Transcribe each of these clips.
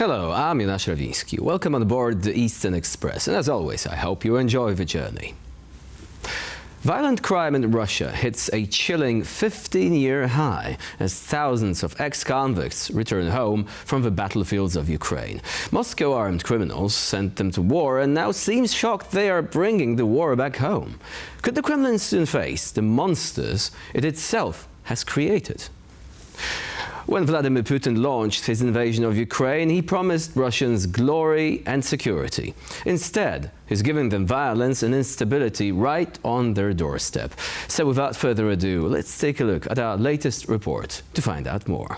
Hello, I'm Jonasz Rawiński. Welcome on board the Eastern Express, and as always, I hope you enjoy the journey. Violent crime in Russia hits a chilling 15-year high as thousands of ex-convicts return home from the battlefields of Ukraine. Moscow armed criminals sent them to war and now seems shocked they are bringing the war back home. Could the Kremlin soon face the monsters it itself has created? When Vladimir Putin launched his invasion of Ukraine, he promised Russians glory and security. Instead, he's giving them violence and instability right on their doorstep. So without further ado, let's take a look at our latest report to find out more.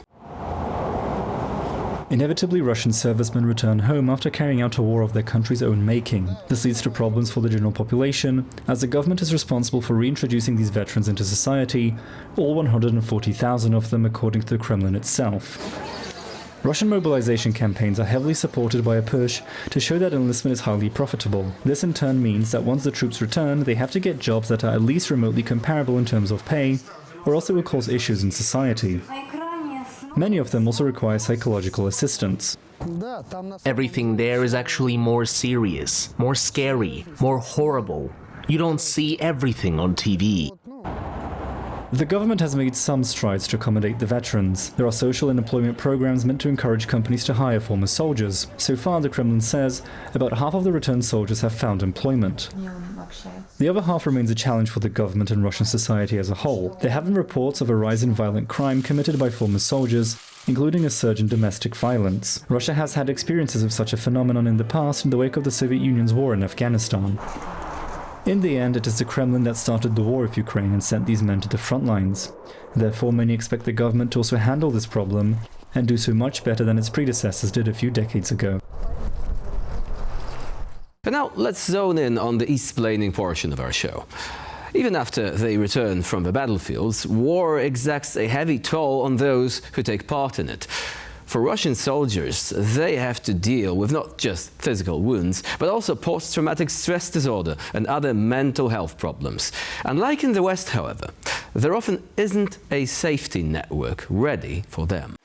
Inevitably, Russian servicemen return home after carrying out a war of their country's own making. This leads to problems for the general population, as the government is responsible for reintroducing these veterans into society, all 140,000 of them according to the Kremlin itself. Russian mobilization campaigns are heavily supported by a push to show that enlistment is highly profitable. This in turn means that once the troops return, they have to get jobs that are at least remotely comparable in terms of pay, or else it will cause issues in society. Many of them also require psychological assistance. Everything there is actually more serious, more scary, more horrible. You don't see everything on TV. The government has made some strides to accommodate the veterans. There are social and employment programs meant to encourage companies to hire former soldiers. So far, the Kremlin says, about half of the returned soldiers have found employment. The other half remains a challenge for the government and Russian society as a whole. There have been reports of a rise in violent crime committed by former soldiers, including a surge in domestic violence. Russia has had experiences of such a phenomenon in the past in the wake of the Soviet Union's war in Afghanistan. In the end, it is the Kremlin that started the war with Ukraine and sent these men to the front lines. Therefore, many expect the government to also handle this problem and do so much better than its predecessors did a few decades ago. But now let's zone in on the explaining portion of our show. Even after they return from the battlefields, war exacts a heavy toll on those who take part in it. For Russian soldiers, they have to deal with not just physical wounds, but also post-traumatic stress disorder and other mental health problems. Unlike in the West, however, there often isn't a safety network ready for them.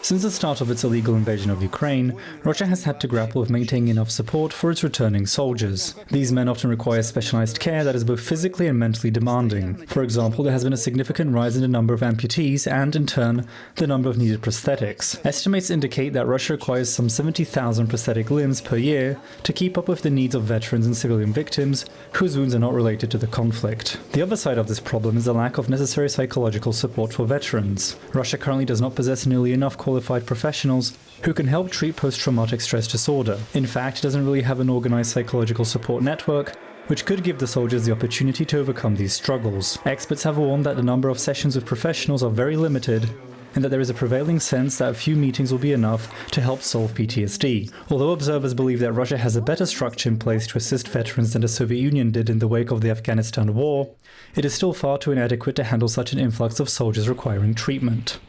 Since the start of its illegal invasion of Ukraine, Russia has had to grapple with maintaining enough support for its returning soldiers. These men often require specialized care that is both physically and mentally demanding. For example, there has been a significant rise in the number of amputees and, in turn, the number of needed prosthetics. Estimates indicate that Russia requires some 70,000 prosthetic limbs per year to keep up with the needs of veterans and civilian victims whose wounds are not related to the conflict. The other side of this problem is the lack of necessary psychological support for veterans. Russia currently does not possess nearly enough qualified professionals who can help treat post-traumatic stress disorder. In fact, it doesn't really have an organized psychological support network, which could give the soldiers the opportunity to overcome these struggles. Experts have warned that the number of sessions with professionals are very limited, and that there is a prevailing sense that a few meetings will be enough to help solve PTSD. Although observers believe that Russia has a better structure in place to assist veterans than the Soviet Union did in the wake of the Afghanistan war, it is still far too inadequate to handle such an influx of soldiers requiring treatment.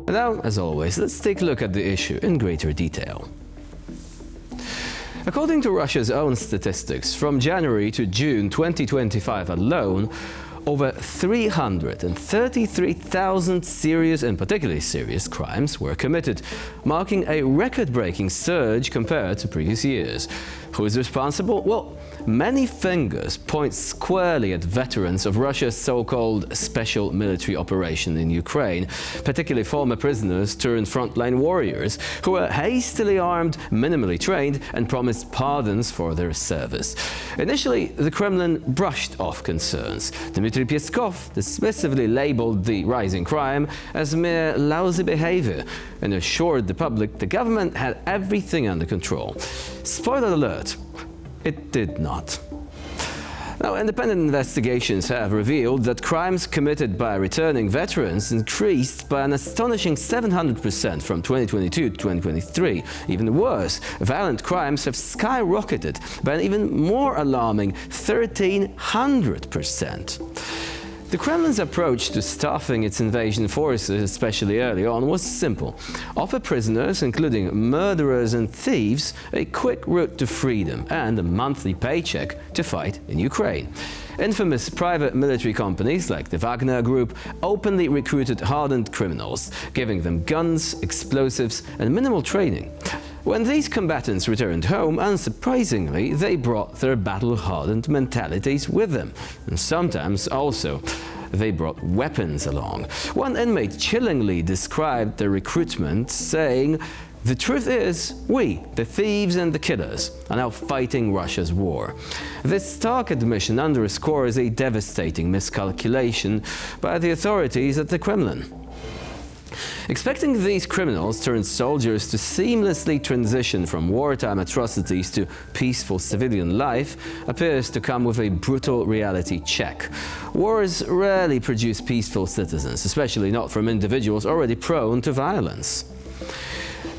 Now, as always, let's take a look at the issue in greater detail. According to Russia's own statistics, from January to June 2025 alone, over 333,000 serious and particularly serious crimes were committed, marking a record-breaking surge compared to previous years. Who is responsible? Well, many fingers point squarely at veterans of Russia's so-called special military operation in Ukraine, particularly former prisoners turned frontline warriors who were hastily armed, minimally trained, and promised pardons for their service. Initially, the Kremlin brushed off concerns. Dmitry Peskov dismissively labeled the rising crime as mere lousy behavior and assured the public the government had everything under control. Spoiler alert, it did not. Now, independent investigations have revealed that crimes committed by returning veterans increased by an astonishing 700% from 2022 to 2023. Even worse, violent crimes have skyrocketed by an even more alarming 1,300%. The Kremlin's approach to staffing its invasion forces, especially early on, was simple. Offer prisoners, including murderers and thieves, a quick route to freedom and a monthly paycheck to fight in Ukraine. Infamous private military companies like the Wagner Group openly recruited hardened criminals, giving them guns, explosives, and minimal training. When these combatants returned home, unsurprisingly, they brought their battle-hardened mentalities with them, and sometimes also they brought weapons along. One inmate chillingly described the recruitment, saying, "The truth is, we, the thieves and the killers, are now fighting Russia's war." This stark admission underscores a devastating miscalculation by the authorities at the Kremlin. Expecting these criminals-turned soldiers to seamlessly transition from wartime atrocities to peaceful civilian life appears to come with a brutal reality check. Wars rarely produce peaceful citizens, especially not from individuals already prone to violence.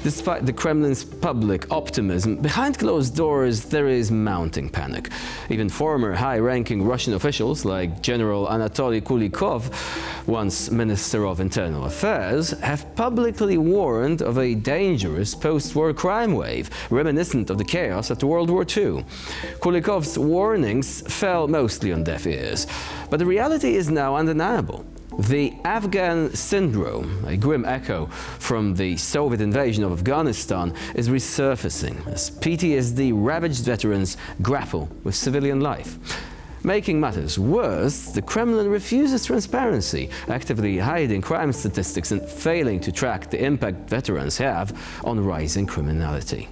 Despite the Kremlin's public optimism, behind closed doors there is mounting panic. Even former high-ranking Russian officials like General Anatoly Kulikov, once Minister of Internal Affairs, have publicly warned of a dangerous post-war crime wave, reminiscent of the chaos after World War II. Kulikov's warnings fell mostly on deaf ears, but the reality is now undeniable. The Afghan syndrome, a grim echo from the Soviet invasion of Afghanistan, is resurfacing as PTSD-ravaged veterans grapple with civilian life. Making matters worse, the Kremlin refuses transparency, actively hiding crime statistics and failing to track the impact veterans have on rising criminality.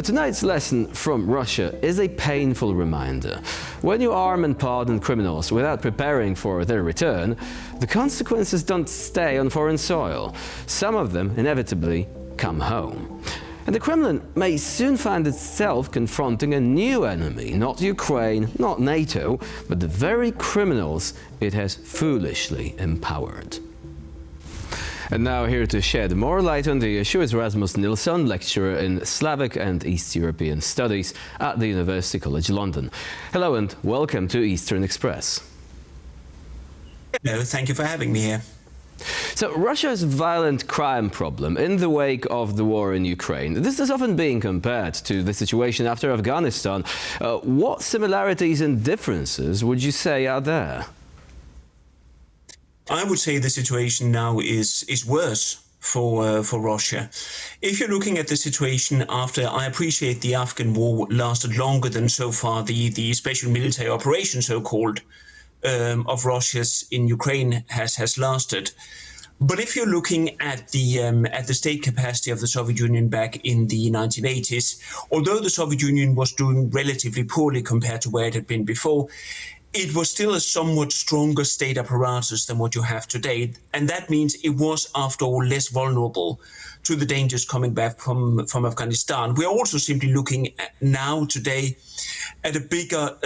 Tonight's lesson from Russia is a painful reminder. When you arm and pardon criminals without preparing for their return, the consequences don't stay on foreign soil. Some of them inevitably come home. And the Kremlin may soon find itself confronting a new enemy, not Ukraine, not NATO, but the very criminals it has foolishly empowered. And now here to shed more light on the issue is Rasmus Nilsson, lecturer in Slavic and East European Studies at the University College London. Hello and welcome to Eastern Express. Hello, thank you for having me here. So Russia's violent crime problem in the wake of the war in Ukraine, this is often being compared to the situation after Afghanistan. What similarities and differences would you say are there? I would say the situation now is worse for Russia. If you're looking at the situation after, I appreciate the Afghan war lasted longer than so far the special military operation, so-called, of Russia's in Ukraine has lasted. But if you're looking at the state capacity of the Soviet Union back in the 1980s, although the Soviet Union was doing relatively poorly compared to where it had been before, it was still a somewhat stronger state apparatus than what you have today. And that means it was, after all, less vulnerable to the dangers coming back from Afghanistan. We are also simply looking at now, today, at a bigger,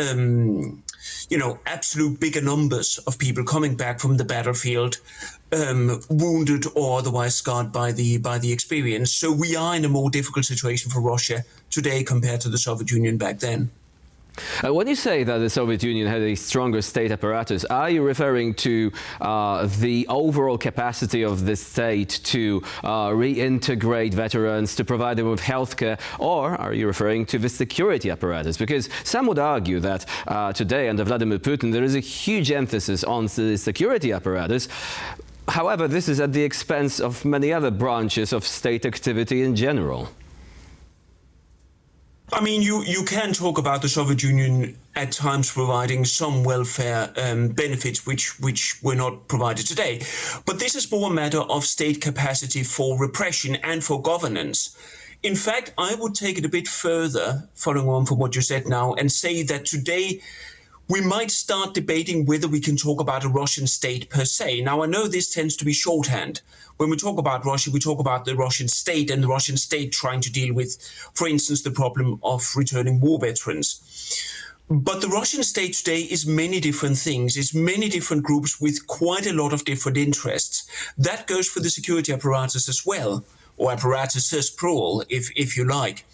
absolute bigger numbers of people coming back from the battlefield, wounded or otherwise scarred by the experience. So we are in a more difficult situation for Russia today compared to the Soviet Union back then. When you say that the Soviet Union had a stronger state apparatus, are you referring to the overall capacity of the state to reintegrate veterans, to provide them with healthcare, or are you referring to the security apparatus? Because some would argue that today, under Vladimir Putin, there is a huge emphasis on the security apparatus. However, this is at the expense of many other branches of state activity in general. I mean, you can talk about the Soviet Union at times providing some welfare benefits which were not provided today. But this is more a matter of state capacity for repression and for governance. In fact, I would take it a bit further, following on from what you said now, and say that today we might start debating whether we can talk about a Russian state per se. Now, I know this tends to be shorthand. When we talk about Russia, we talk about the Russian state and the Russian state trying to deal with, for instance, the problem of returning war veterans. But the Russian state today is many different things. It's many different groups with quite a lot of different interests. That goes for the security apparatus as well, or apparatuses plural, if you like.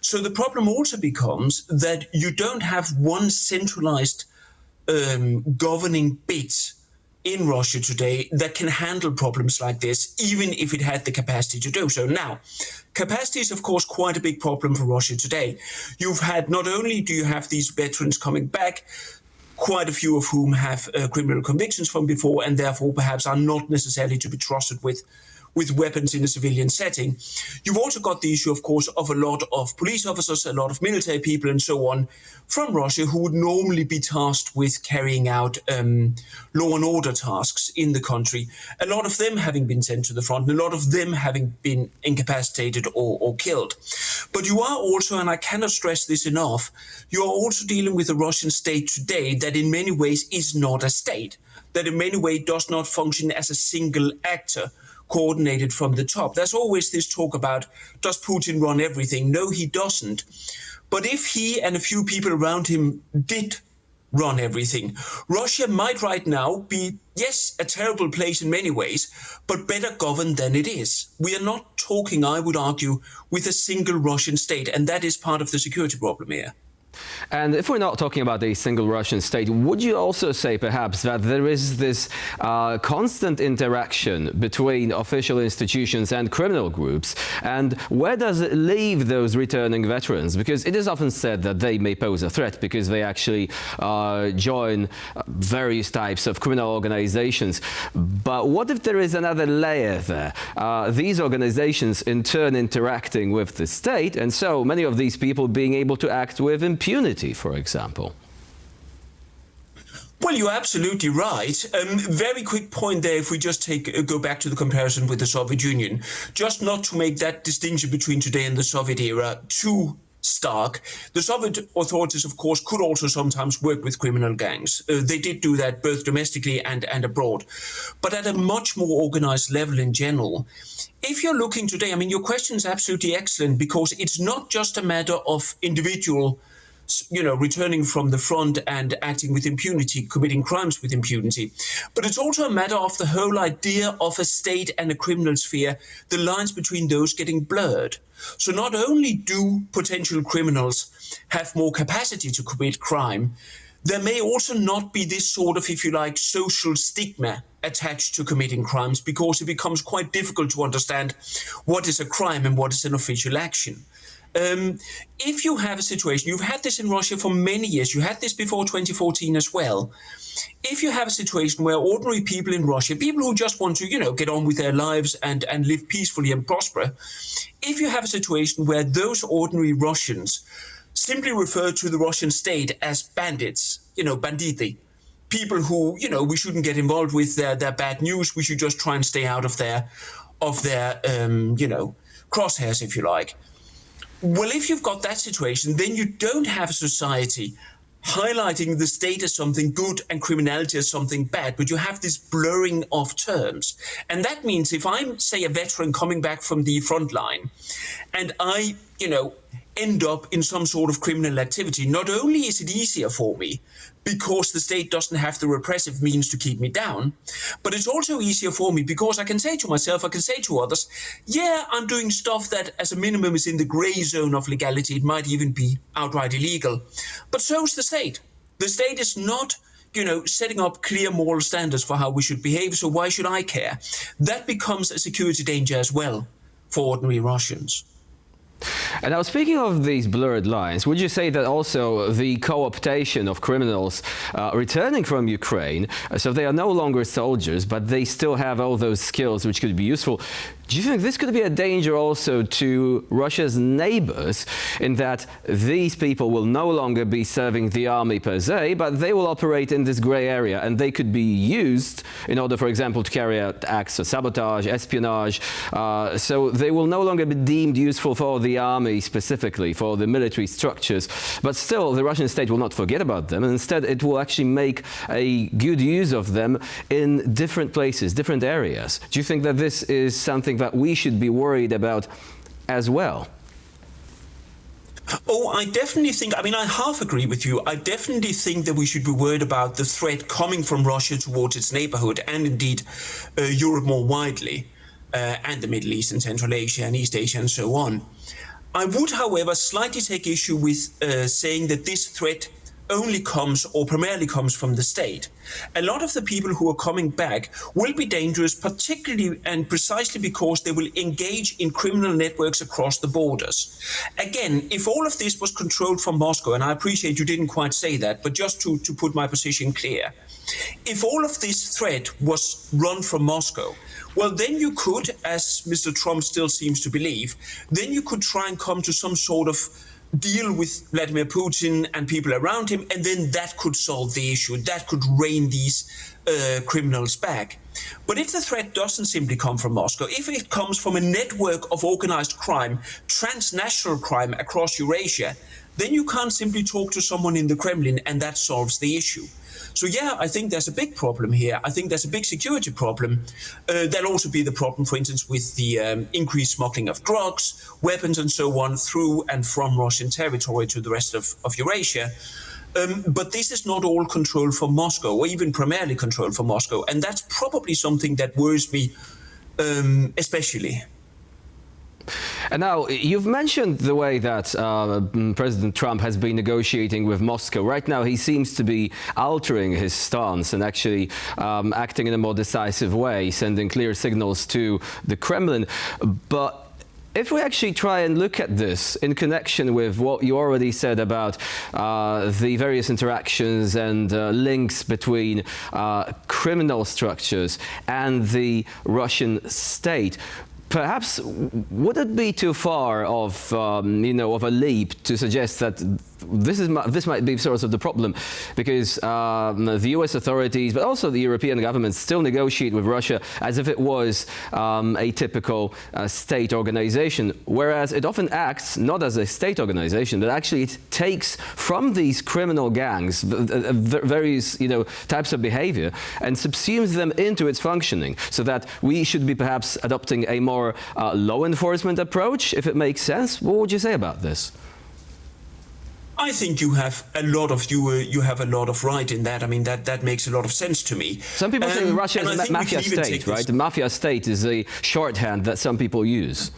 So the problem also becomes that you don't have one centralized governing bit in Russia today that can handle problems like this, even if it had the capacity to do so. Now, capacity is, of course, quite a big problem for Russia today. You've had, not only do you have these veterans coming back, quite a few of whom have criminal convictions from before and therefore perhaps are not necessarily to be trusted with weapons in a civilian setting. You've also got the issue, of course, of a lot of police officers, a lot of military people and so on from Russia who would normally be tasked with carrying out law and order tasks in the country. A lot of them having been sent to the front, and a lot of them having been incapacitated or killed. But you are also, and I cannot stress this enough, you are also dealing with a Russian state today that in many ways is not a state, that in many ways does not function as a single actor, coordinated from the top. There's always this talk about, does Putin run everything? No, he doesn't. But if he and a few people around him did run everything, Russia might right now be, yes, a terrible place in many ways, but better governed than it is. We are not talking, I would argue, with a single Russian state, and that is part of the security problem here. And if we're not talking about a single Russian state, would you also say perhaps that there is this constant interaction between official institutions and criminal groups? And where does it leave those returning veterans? Because it is often said that they may pose a threat because they actually join various types of criminal organizations. But what if there is another layer there? These organizations in turn interacting with the state, and so many of these people being able to act with impunity, for example. Well, you're absolutely right. Very quick point there, if we just go back to the comparison with the Soviet Union, just not to make that distinction between today and the Soviet era too stark. The Soviet authorities, of course, could also sometimes work with criminal gangs. They did do that both domestically and abroad, but at a much more organized level in general. If you're looking today, I mean, your question is absolutely excellent, because it's not just a matter of individual, returning from the front and acting with impunity, committing crimes with impunity. But it's also a matter of the whole idea of a state and a criminal sphere, the lines between those getting blurred. So not only do potential criminals have more capacity to commit crime, there may also not be this sort of, if you like, social stigma attached to committing crimes, because it becomes quite difficult to understand what is a crime and what is an official action. If you have a situation, you've had this in Russia for many years, you had this before 2014 as well. If you have a situation where ordinary people in Russia, people who just want to, get on with their lives and live peacefully and prosper, if you have a situation where those ordinary Russians simply refer to the Russian state as bandits, banditi, people who, we shouldn't get involved with their bad news, we should just try and stay out of their crosshairs, if you like. Well, if you've got that situation, then you don't have a society highlighting the state as something good and criminality as something bad, but you have this blurring of terms. And that means if I'm, say, a veteran coming back from the front line, and I, end up in some sort of criminal activity, not only is it easier for me because the state doesn't have the repressive means to keep me down, but it's also easier for me because I can say to myself, I can say to others, yeah, I'm doing stuff that as a minimum is in the gray zone of legality. It might even be outright illegal. But so is the state. The state is not setting up clear moral standards for how we should behave, so why should I care? That becomes a security danger as well for ordinary Russians. And now, speaking of these blurred lines, would you say that also the co-optation of criminals returning from Ukraine, so they are no longer soldiers, but they still have all those skills which could be useful, do you think this could be a danger also to Russia's neighbors, in that these people will no longer be serving the army per se, but they will operate in this gray area, and they could be used in order, for example, to carry out acts of sabotage, espionage, so they will no longer be deemed useful for the army specifically, for the military structures, but still the Russian state will not forget about them, and instead it will actually make a good use of them in different places, different areas. Do you think that this is something that we should be worried about as well? Oh, I definitely think, I half agree with you. I definitely think that we should be worried about the threat coming from Russia towards its neighborhood, and indeed Europe more widely, and the Middle East and Central Asia and East Asia and so on. I would, however, slightly take issue with saying that this threat only comes or primarily comes from the state. A lot of the people who are coming back will be dangerous, particularly and precisely because they will engage in criminal networks across the borders. Again, if all of this was controlled from Moscow, and I appreciate you didn't quite say that, but just to put my position clear, if all of this threat was run from Moscow, well, then you could, as Mr. Trump still seems to believe, then you could try and come to some sort of deal with Vladimir Putin and people around him, and then that could solve the issue. That could rein these criminals back. But if the threat doesn't simply come from Moscow, if it comes from a network of organized crime, transnational crime across Eurasia, then you can't simply talk to someone in the Kremlin and that solves the issue. So yeah, I think there's a big problem here. I think there's a big security problem. There'll also be the problem, for instance, with the increased smuggling of drugs, weapons and so on through and from Russian territory to the rest of Eurasia. But this is not all controlled from Moscow, or even primarily controlled from Moscow. And that's probably something that worries me especially. And now, you've mentioned the way that President Trump has been negotiating with Moscow. Right now, he seems to be altering his stance and actually acting in a more decisive way, sending clear signals to the Kremlin. But if we actually try and look at this in connection with what you already said about the various interactions and links between criminal structures and the Russian state, perhaps would it be too far of of a leap to suggest that this might be sort of the problem, because the US authorities, but also the European governments, still negotiate with Russia as if it was a typical state organization, whereas it often acts not as a state organization, but actually it takes from these criminal gangs various types of behavior and subsumes them into its functioning, so that we should be perhaps adopting a more law enforcement approach, if it makes sense. What would you say about this? I think you have a lot of right in that. I mean, that makes a lot of sense to me. Some people say Russia is a mafia state, right? The mafia state is a shorthand that some people use.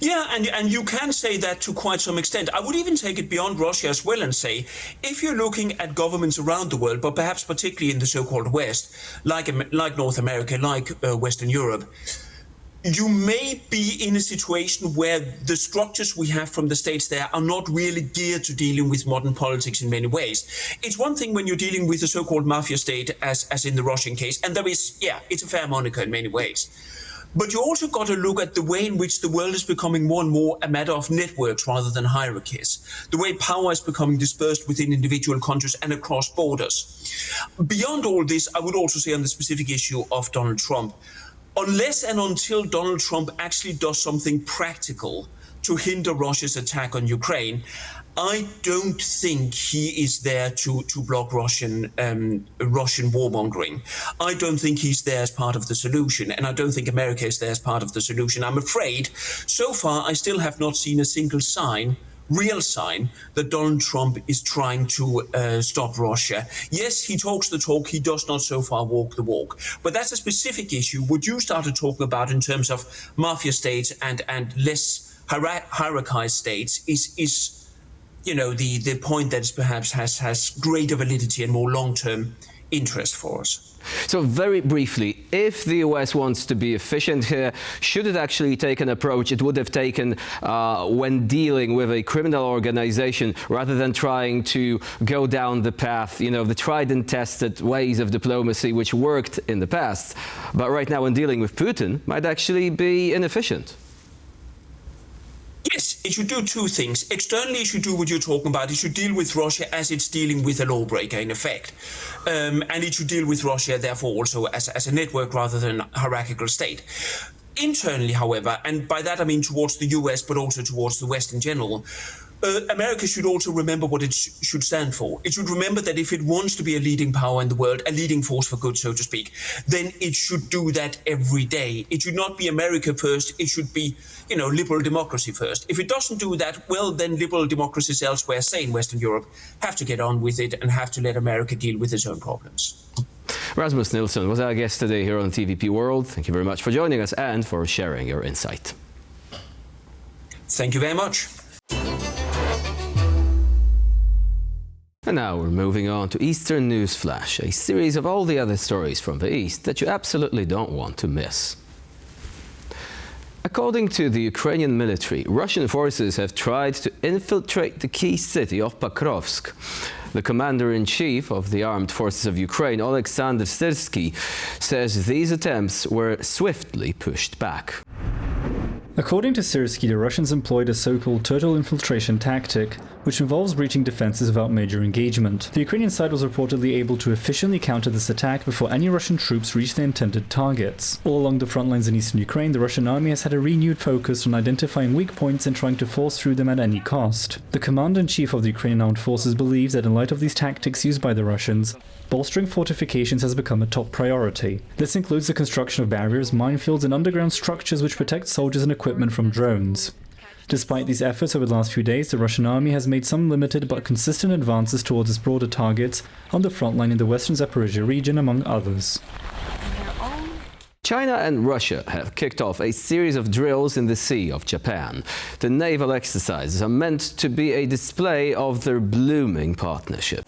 Yeah, and you can say that to quite some extent. I would even take it beyond Russia as well and say, if you're looking at governments around the world, but perhaps particularly in the so-called West, like North America, like Western Europe, you may be in a situation where the structures we have from the states there are not really geared to dealing with modern politics in many ways. It's one thing when you're dealing with the so-called mafia state, as in the Russian case, and there is, it's a fair moniker in many ways. But you also got to look at the way in which the world is becoming more and more a matter of networks rather than hierarchies. The way power is becoming dispersed within individual countries and across borders. Beyond all this, I would also say on the specific issue of Donald Trump, unless and until Donald Trump actually does something practical to hinder Russia's attack on Ukraine, I don't think he is there to block Russian warmongering. I don't think he's there as part of the solution, and I don't think America is there as part of the solution. I'm afraid, so far, I still have not seen a single real sign that Donald Trump is trying to stop Russia. Yes, he talks the talk, he does not so far walk the walk. But that's a specific issue. What you started talking about in terms of mafia states and less hierarchized states is the point that is perhaps has greater validity and more long-term interest for us. So very briefly, if the US wants to be efficient here, should it actually take an approach it would have taken when dealing with a criminal organization, rather than trying to go down the path, the tried and tested ways of diplomacy which worked in the past, but right now when dealing with Putin might actually be inefficient? Yes, it should do two things. Externally, it should do what you're talking about. It should deal with Russia as it's dealing with a lawbreaker, in effect. And it should deal with Russia, therefore, also as a network rather than a hierarchical state. Internally, however, and by that I mean towards the US, but also towards the West in general, America should also remember what it should stand for. It should remember that if it wants to be a leading power in the world, a leading force for good, so to speak, then it should do that every day. It should not be America first. It should be, liberal democracy first. If it doesn't do that, well, then liberal democracies elsewhere, say in Western Europe, have to get on with it and have to let America deal with its own problems. Rasmus Nilsson was our guest today here on TVP World. Thank you very much for joining us and for sharing your insight. Thank you very much. now we're moving on to Eastern News Flash, a series of all the other stories from the East that you absolutely don't want to miss. According to the Ukrainian military, Russian forces have tried to infiltrate the key city of Pokrovsk. The commander-in-chief of the Armed Forces of Ukraine, Hastily, says these attempts were swiftly pushed back. According to Hastily, the Russians employed a so-called total infiltration tactic, which involves breaching defenses without major engagement. The Ukrainian side was reportedly able to efficiently counter this attack before any Russian troops reached their intended targets. All along the front lines in eastern Ukraine, the Russian army has had a renewed focus on identifying weak points and trying to force through them at any cost. The commander-in-chief of the Ukrainian armed forces believes that in light of these tactics used by the Russians, bolstering fortifications has become a top priority. This includes the construction of barriers, minefields, and underground structures which protect soldiers and equipment from drones. Despite these efforts over the last few days, the Russian army has made some limited but consistent advances towards its broader targets on the front line in the western Zaporizhia region, among others. China and Russia have kicked off a series of drills in the Sea of Japan. The naval exercises are meant to be a display of their blooming partnership.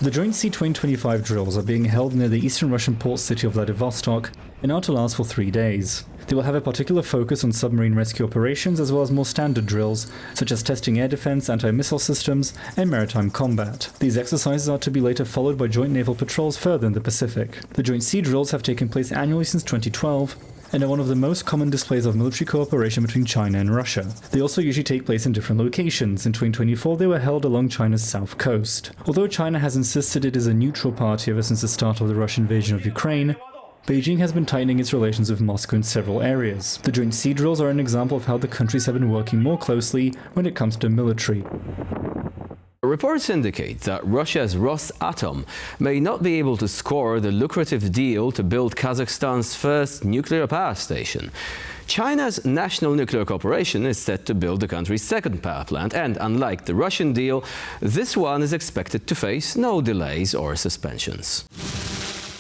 The joint C-2025 drills are being held near the eastern Russian port city of Vladivostok and are to last for 3 days. They will have a particular focus on submarine rescue operations as well as more standard drills, such as testing air defense, anti-missile systems, and maritime combat. These exercises are to be later followed by joint naval patrols further in the Pacific. The joint sea drills have taken place annually since 2012, and are one of the most common displays of military cooperation between China and Russia. They also usually take place in different locations. In 2024, they were held along China's south coast. Although China has insisted it is a neutral party ever since the start of the Russian invasion of Ukraine, Beijing has been tightening its relations with Moscow in several areas. The joint sea drills are an example of how the countries have been working more closely when it comes to military. Reports indicate that Russia's Rosatom may not be able to score the lucrative deal to build Kazakhstan's first nuclear power station. China's National Nuclear Corporation is set to build the country's second power plant, and unlike the Russian deal, this one is expected to face no delays or suspensions.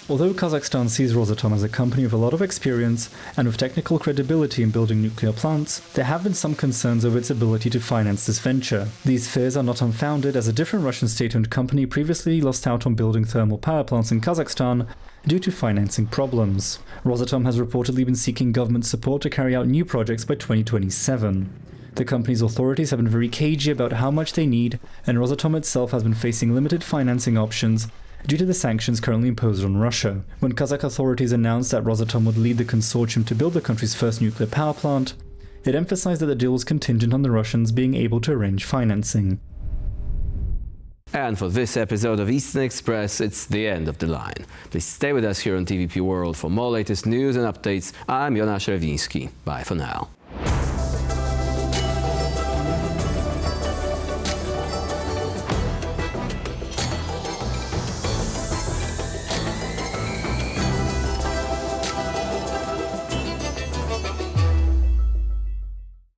Although Kazakhstan sees Rosatom as a company with a lot of experience and with technical credibility in building nuclear plants, there have been some concerns over its ability to finance this venture. These fears are not unfounded, as a different Russian state-owned company previously lost out on building thermal power plants in Kazakhstan due to financing problems. Rosatom has reportedly been seeking government support to carry out new projects by 2027. The company's authorities have been very cagey about how much they need, and Rosatom itself has been facing limited financing options due to the sanctions currently imposed on Russia. When Kazakh authorities announced that Rosatom would lead the consortium to build the country's first nuclear power plant, it emphasized that the deal was contingent on the Russians being able to arrange financing. And for this episode of Eastern Express, it's the end of the line. Please stay with us here on TVP World for more latest news and updates. I'm Jonasz Rewiński. Bye for now.